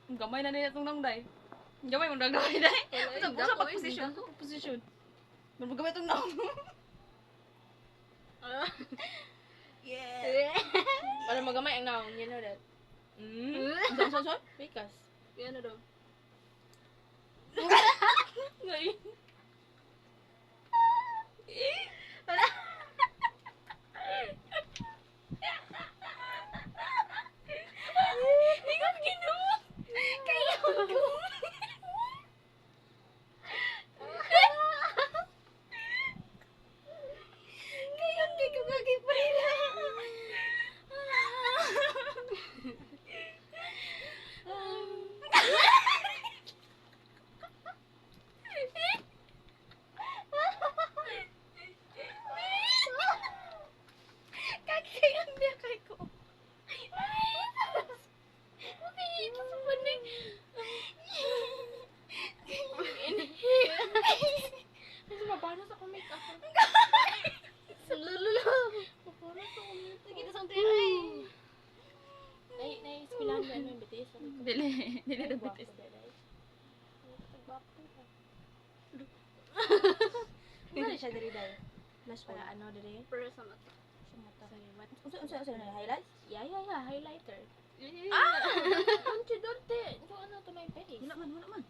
Ang gamay na nila itong nangday. Ang gamay mong nangday, day. Sa pag-position. Pag-position. Gamay itong nang. Yeah. Para magamay ang naong, you know that. Son? Pikas. Yan na daw. Ngayon. Ikaw ginawa. Kaya ko. Kaya ko kagipalila. Kagayang niya kay ko. Ito sa panig. Kasi mapano sa kumik ako. Lululo. Mapano sa kumik ako. Kita sa tiray. Nai-espilahan ba yung BTS? Dili na bitis. Ano siya diri dahil? Last para ano diri? Pero sa mata. Sa mata. Unsa na highlight? Yeah, highlighter. Ah! Don't so ano to my face? Wala man.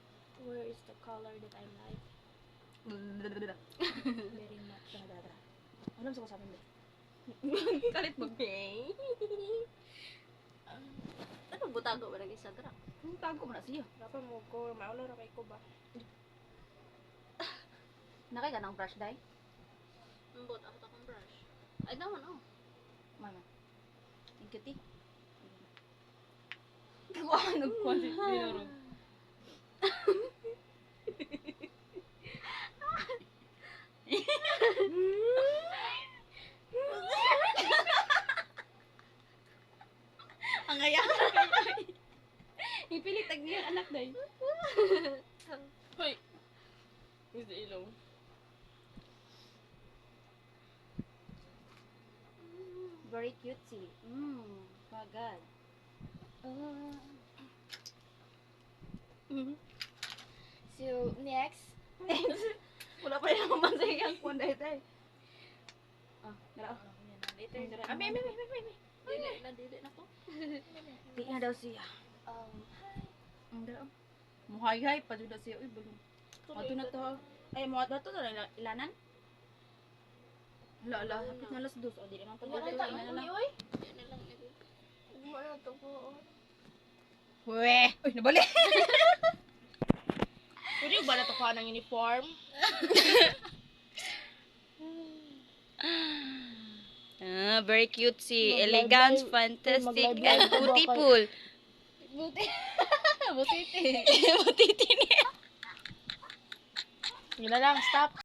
Where is the color that I like? Very much. Ano sa ko sabi mo? Kalit mo. Ano butago ba lagi sa dra? Ang tago mo na siya. Dapat mo ko, maulo ra kay ko ba? Nakay ka ng brush dye? Ambot ako ta kong brush. I don't know. Mama. Thank you, ti. Kuha, nagkuha si Dinoro. Ang kaya. Ipilit tag niya anak day. Hoy! Is the ilaw? Very cutesy. Bagad. So, next. Wala pa rin ako mansay ang kuwan dahil tayo. Ah, dala. Later. Dala. May. Dili na to. Di na daw siya. Hi. Ang dala. Muhay-hay pa dyan daw siya. Uy, balong. Ato na to. Ay, mo ato na ilanan? Ala, hapit na alas 2. O, di naman pa Wala dito. ta Ina na lang. oy. Yan na lang ito. Wala to po. Weh! Uy, nabali! Pwede ba na to kuha ng uniform? Very cutesy, elegant, fantastic, and beautiful. Butiti. Butiti niya. Yun na lang, stop.